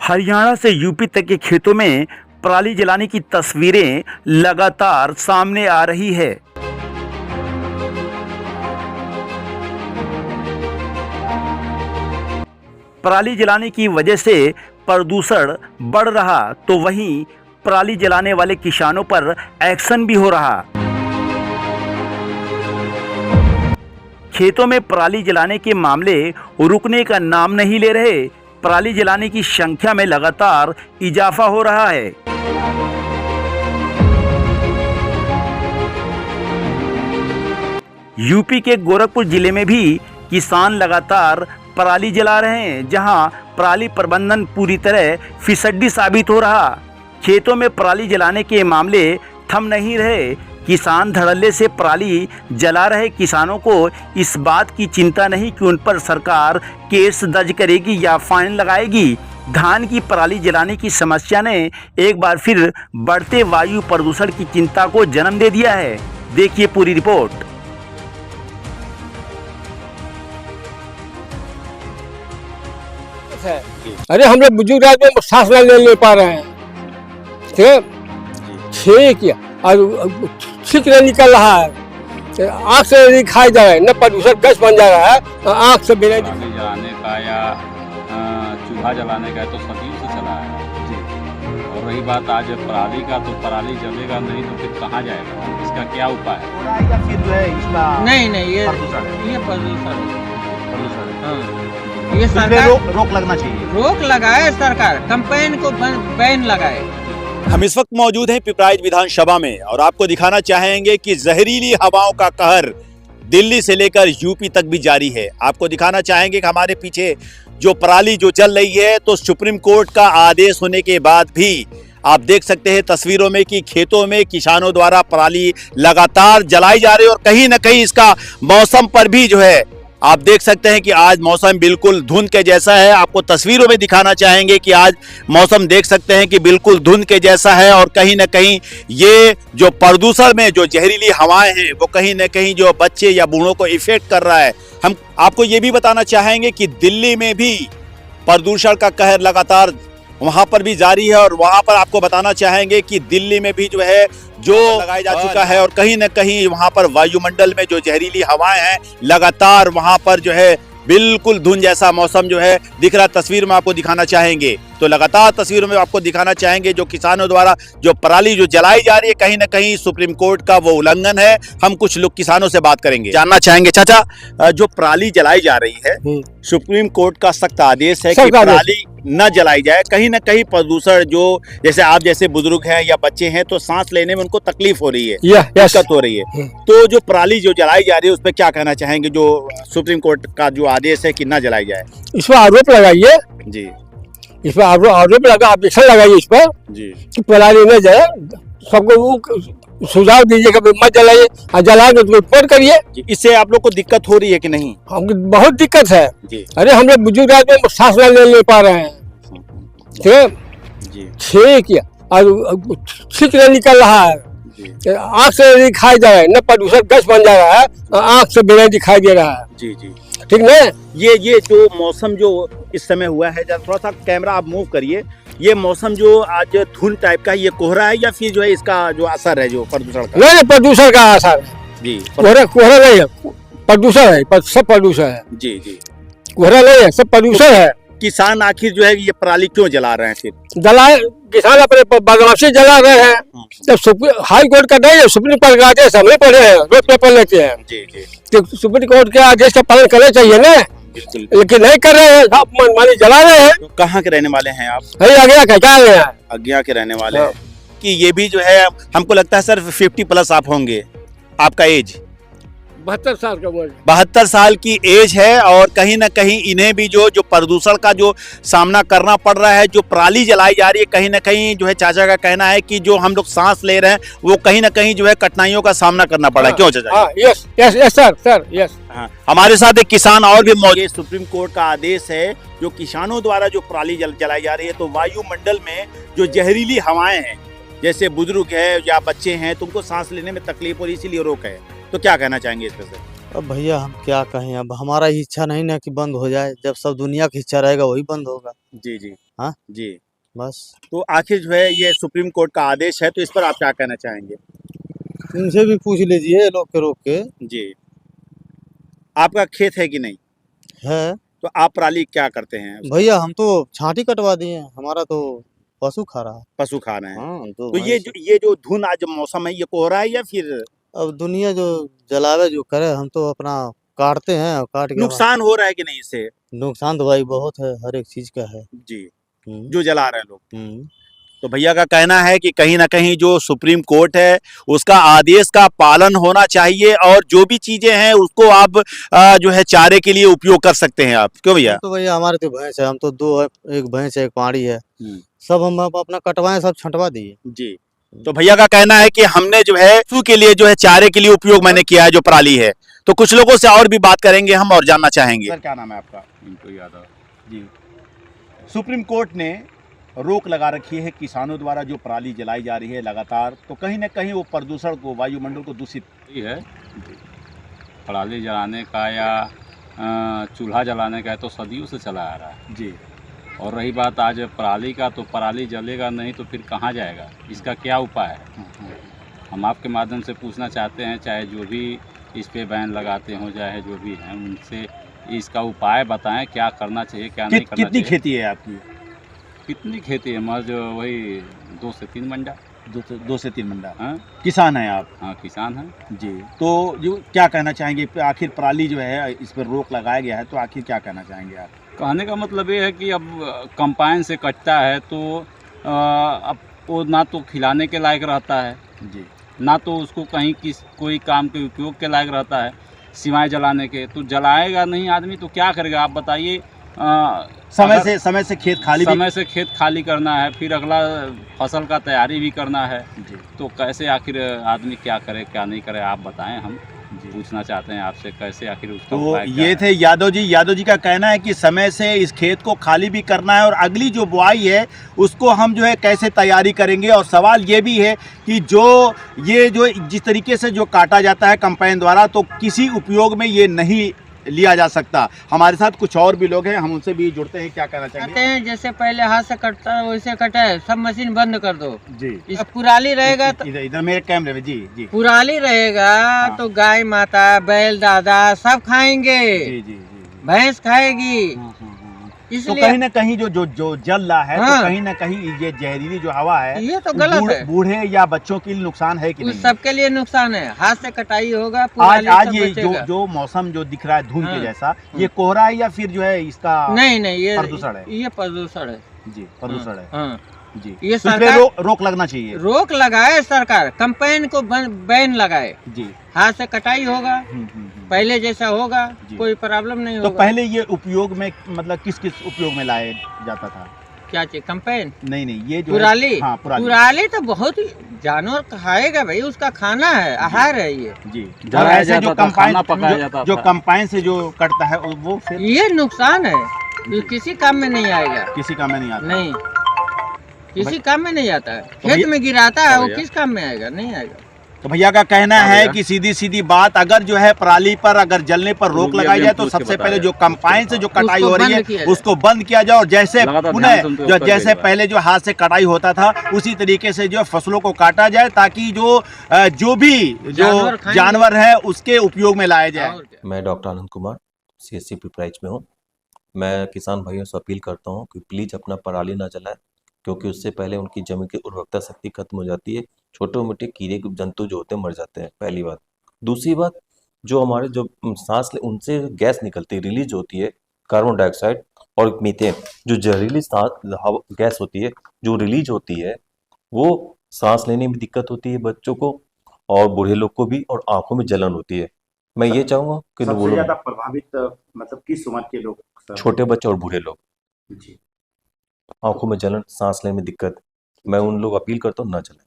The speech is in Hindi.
हरियाणा से यूपी तक के खेतों में पराली जलाने की तस्वीरें लगातार सामने आ रही है। पराली जलाने की वजह से प्रदूषण बढ़ रहा तो वहीं पराली जलाने वाले किसानों पर एक्शन भी हो रहा। खेतों में पराली जलाने के मामले रुकने का नाम नहीं ले रहे। पराली जलाने की संख्या में लगातार इजाफा हो रहा है। यूपी के गोरखपुर जिले में भी किसान लगातार पराली जला रहे हैं, जहां पराली प्रबंधन पूरी तरह फिसड्डी साबित हो रहा। खेतों में पराली जलाने के मामले थम नहीं रहे। किसान धड़ल्ले से पराली जला रहे किसानों को इस बात की चिंता नहीं कि उन पर सरकार केस दर्ज करेगी या फाइन लगाएगी। धान की पराली जलाने की समस्या ने एक बार फिर बढ़ते वायु प्रदूषण की चिंता को जन्म दे दिया है। देखिए पूरी रिपोर्ट। अरे हम लोग बुजुर्ग आदमी सांस नहीं ले पा रहे हैं, ठीक है, और ठीक नहीं निकल रहा है, आँख से नहीं खाई जा रहा है, न प्रदूषण गैस बन जा रहा है, आँख से बिना जलाने का या चूल्हा जलाने का तो सदी से चला है जी। और रही बात आज पराली का, तो पराली जलेगा नहीं तो फिर कहाँ जाएगा, इसका क्या उपाय है? या फिर जो है इसका नहीं ये प्रदूषण ये सरकार रोक लगना चाहिए। रोक लगाए, सरकार कैंपेन को बैन लगाए। हम इस वक्त मौजूद हैं पिपराइच विधानसभा में और आपको दिखाना चाहेंगे कि जहरीली हवाओं का कहर दिल्ली से लेकर यूपी तक भी जारी है। आपको दिखाना चाहेंगे कि हमारे पीछे जो पराली जो जल रही है, तो सुप्रीम कोर्ट का आदेश होने के बाद भी आप देख सकते हैं तस्वीरों में कि खेतों में किसानों द्वारा पराली लगातार जलाई जा रही है। और कहीं ना कहीं इसका मौसम पर भी जो है आप देख सकते हैं कि आज मौसम बिल्कुल धुंध के जैसा है। आपको तस्वीरों में दिखाना चाहेंगे कि आज मौसम देख सकते हैं कि बिल्कुल धुंध के जैसा है। और कहीं ना कहीं ये जो प्रदूषण में जो जहरीली हवाएं हैं, वो कहीं ना कहीं जो बच्चे या बूढ़ों को इफेक्ट कर रहा है। हम आपको ये भी बताना चाहेंगे कि दिल्ली में भी प्रदूषण का कहर लगातार वहां पर भी जारी है। और वहां पर आपको बताना चाहेंगे कि दिल्ली में भी जो है जो लगाया जा चुका है, और कहीं न कहीं वहां पर वायुमंडल में जो जहरीली हवाएं हैं, लगातार वहां पर जो है बिल्कुल धुंध जैसा मौसम जो है दिख रहा। तस्वीर में आपको दिखाना चाहेंगे, तो लगातार तस्वीरों में आपको दिखाना चाहेंगे जो किसानों द्वारा जो पराली जो जलाई जा रही है, कहीं ना कहीं सुप्रीम कोर्ट का वो उल्लंघन है। हम कुछ लोग किसानों से बात करेंगे, जानना चाहेंगे। चाचा, जो पराली जलाई जा रही है, सुप्रीम कोर्ट का सख्त आदेश है कि पराली न जलाई जाए। कहीं ना कहीं प्रदूषण जो जैसे आप जैसे बुजुर्ग हैं या बच्चे हैं, तो सांस लेने में उनको तकलीफ हो रही है, दिक्कत हो रही है। तो जो पराली जो जलाई जा रही है उस पर क्या कहना चाहेंगे, जो सुप्रीम कोर्ट का जो आदेश है कि न जलाई जाए? इस पर आरोप लगाइए जी, इस पर आरोप लगा, ऑब्जेक्शन लगाइए इस पर जी कि पराली न जाए। सबको सुझाव दीजिए कि मत जलाइए, और जलाए तो रिपोर्ट करिए। इससे आप लोग को दिक्कत हो रही है कि नहीं? हमको बहुत दिक्कत है जी। अरे हम लोग बुजुर्ग आदमी सांस नहीं ले पा रहे हैं, ठीक है, और ठीक नहीं निकल रहा है, आँख से नहीं खाई जा रहा है, न प्रदूषण गैस बन जा रहा है, आँख से बिना दिखाई दे रहा है। जी जी, ठीक है। ये जो मौसम जो इस समय हुआ है, जरा थोड़ा सा कैमरा आप मूव करिए। ये मौसम जो आज धुंध टाइप का, ये कोहरा है या फिर जो है इसका जो असर है जो प्रदूषण का? नहीं, प्रदूषण का असर है जी। कोहरा नहीं है, प्रदूषण है, सब प्रदूषण है जी जी। कोहरा नहीं है, सब प्रदूषण है। किसान आखिर जो है ये पराली क्यों जला रहे हैं? फिर जलाए, किसान अपने बदमाशी जला रहे हैं। जब हाई कोर्ट का नहीं है, सुप्रीम कोर्ट का आदेश हम पढ़े हैं, रोज पेपर लेते हैं जी जी। तो सुप्रीम कोर्ट के आदेश का पालन करना चाहिए ना, लेकिन नहीं कर रहे हैं, मनमानी जला रहे हैं। तो कहाँ के रहने वाले हैं आप? अज्ञा के रहने वाले हैं कि ये भी जो है हमको लगता है सर 50+ आप होंगे, आपका एज 72 साल का उम्र, 72 साल की एज है। और कहीं ना कहीं इन्हें भी जो प्रदूषण का जो सामना करना पड़ रहा है, जो पराली जलाई जा रही है, कहीं ना कहीं जो है चाचा का कहना है कि जो हम लोग सांस ले रहे हैं वो कहीं ना कहीं जो है कठिनाइयों का सामना करना पड़ा है। क्यों चाचा? Yes yes yes sir yes. हाँ, हमारे साथ एक किसान और भी मौजूद। सुप्रीम कोर्ट का आदेश है जो किसानों द्वारा जो पराली जलाई जा रही है, तो वायुमंडल में जो जहरीली हवाएं हैं, जैसे बुजुर्ग है या बच्चे हैं, तुमको सांस लेने में तकलीफ हो रही, इसीलिए रोक है। तो क्या कहना चाहेंगे इस पर? अब भैया हम क्या कहें, अब हमारा ही इच्छा नहीं ना कि बंद हो जाए। जब सब दुनिया की इच्छा रहेगा वही बंद होगा। जी जी। हाँ जी। बस तो आखिर जो है ये सुप्रीम कोर्ट का आदेश है, तो इस पर आप क्या कहना चाहेंगे? इनसे भी पूछ लीजिए लोग के रोक के। जी। आपका खेत है कि नहीं? है तो आप पराली क्या करते हैं उसका? भैया, हम तो छांटी कटवा दिए हैं, हमारा तो पशु खा रहा है। पशु खा रहे हैं। हाँ तो ये जो धुंध आज मौसम है, ये कोहरा है या फिर अब दुनिया जो जलावे जो करे, हम तो अपना काटते हैं और काट के नुकसान हो रहा है कि नहीं इससे? नुकसान तो भाई बहुत है, हर एक चीज का है। जी। हम्म, जो जला रहे हैं लोग। हम्म। तो भैया का कहना है कि कहीं ना कहीं जो सुप्रीम कोर्ट है उसका आदेश का पालन होना चाहिए, और जो भी चीजें हैं उसको आप जो है चारे के लिए उपयोग कर सकते हैं आप। क्यों भैया? तो भैया हमारे तो भैंस है, हम तो दो है, एक भैंस है एक पाड़ी है, सब हम अपना कटवाएं, सब छंटवा दिए। जी। तो भैया का कहना है कि हमने जो है पशु के लिए जो है चारे के लिए उपयोग मैंने किया है जो पराली है। तो कुछ लोगों से और भी बात करेंगे हम और जानना चाहेंगे। सर क्या नाम है आपका? पिंटू यादव। जी। सुप्रीम कोर्ट ने रोक लगा रखी है किसानों द्वारा जो पराली जलाई जा रही है लगातार, तो कहीं ना कहीं वो प्रदूषण को, वायुमंडल को दूषित ही है पराली जलाने का या चूल्हा जलाने का है तो सदियों से चला आ रहा है। जी। और रही बात आज पराली का, तो पराली जलेगा नहीं तो फिर कहाँ जाएगा, इसका क्या उपाय है? हम आपके माध्यम से पूछना चाहते हैं, चाहे जो भी इस पे बैन लगाते हों, चाहे जो भी हैं, उनसे इसका उपाय बताएं, क्या करना चाहिए क्या नहीं करना चाहिए। कितनी खेती है आपकी? कितनी खेती है? मर्ज वही 2 से 3 मंडा। 2 से 3 मंडा। हाँ किसान हैं आप? हाँ किसान हैं। जी। तो जो क्या कहना चाहेंगे, आखिर पराली जो है इस पर रोक लगाया गया है, तो आखिर क्या कहना चाहेंगे आप? कहने का मतलब ये है कि अब कंपाइन से कटता है तो अब वो ना तो खिलाने के लायक रहता है, जी, ना तो उसको कहीं कोई काम के उपयोग के लायक रहता है सिवाय जलाने के। तो जलाएगा नहीं आदमी तो क्या करेगा आप बताइए? समय से खेत खाली समय से खेत खाली करना है, फिर अगला फसल का तैयारी भी करना है, जी, तो कैसे आखिर आदमी क्या करे क्या नहीं करे आप बताएं। हम पूछना चाहते हैं आपसे कैसे आखिर उसका तो उपाय क्या ये है? थे यादव जी का कहना है कि समय से इस खेत को खाली भी करना है और अगली जो बुआई है उसको हम जो है कैसे तैयारी करेंगे। और सवाल ये भी है कि ये जो जिस तरीके से जो काटा जाता है कंपाइन द्वारा, तो किसी उपयोग में ये नहीं लिया जा सकता। हमारे साथ कुछ और भी लोग हैं, हम उनसे भी जुड़ते हैं। क्या कहना कहते चाहेंगे? हैं जैसे पहले हाथ से कटता है वैसे कटे, सब मशीन बंद कर दो। जी, इस पुराली रहेगा तो इधर मेरे कैमरे में। जी जी पुराली रहेगा तो गाय माता बैल दादा सब खाएंगे, जी जी जी। भैंस खाएगी। तो इसलिए कहीं ना कहीं जो जल रहा है, हाँ। तो कहीं ना कहीं ये जहरीली जो हवा है ये तो गलत है। बूढ़े या बच्चों के लिए नुकसान है कि उस नहीं? सबके लिए नुकसान है। हाथ से कटाई होगा, आज पुराली सब ये बचेगा। जो मौसम जो दिख रहा है धुंध के हाँ। जैसा, ये कोहरा है या फिर जो है इसका नहीं ये प्रदूषण है? ये प्रदूषण है। जी, प्रदूषण है। हाँ जी। ये तो इस पे सरकार रोक लगना चाहिए। रोक लगाए, सरकार कंपेन को बैन लगाए। जी। हाथ से कटाई होगा, पहले जैसा होगा, जी। कोई प्रॉब्लम नहीं तो होगा। पहले ये उपयोग में मतलब किस उपयोग में लाया जाता था? क्या चीज कंपेन? नहीं ये जो पुराली। हाँ, पुराली तो बहुत ही जानवर खाएगा भाई, उसका खाना है, आहार है ये। जी। और जलाया ऐसे जो जाता था, कंपाइन खाना पकाया जाता जो था। कंपाइन से जो कटता है वो फिर ये नुकसान है, ये किसी काम में नहीं आएगा। किसी काम में नहीं आता। नहीं, किसी काम में नहीं आता है। भैया- खेत में गिराता है, वो भैया- किस काम में आएगा? नहीं आएगा। तो भैया का कहना हाँ है भैया। कि सीधी बात, अगर जो है पराली पर अगर जलने पर रोक रुकिए, लगाई अभी जाए हम तो पूछ के सबसे बता पहले रहे जो हैं। कंपाइन से जो कटाई उसको हो रही बंद है किया जाए। उसको बंद किया जाए, और जैसे लगातार पुनः ध्यान से उनके उत्तर जैसे दीजिएगा। पहले जो हाथ से कटाई होता था उसी तरीके से जो फसलों को काटा जाए, ताकि जो भी जानवर खाएंगे। जानवर है उसके उपयोग में लाया जाए। और क्या? मैं डॉक्टर आनंद कुमार CSC पिपराइच में हूँ। मैं किसान भाइयों से अपील करता हूँ कि प्लीज़ अपना पराली ना जलाएं, क्योंकि उससे पहले उनकी जमीन की उर्वरकता शक्ति खत्म हो जाती है। छोटे मोटे कीड़े जंतु जो होते हैं मर जाते हैं, पहली बात। दूसरी बात, जो हमारे जो सांस ले उनसे गैस निकलती है, रिलीज होती है कार्बन डाइऑक्साइड और मीथेन, जो जहरीली गैस होती है जो रिलीज होती है, वो सांस लेने में दिक्कत होती है बच्चों को और बूढ़े लोग को भी, और आंखों में जलन होती है। मैं ये चाहूँगा कि वो सबसे लोग, ज्यादा प्रभावित मतलब किस उम्र के लोग? छोटे बच्चे और बूढ़े लोग, जी। आंखों में जलन, सांस लेने में दिक्कत, मैं उन लोग अपील करता हूँ ना चलें।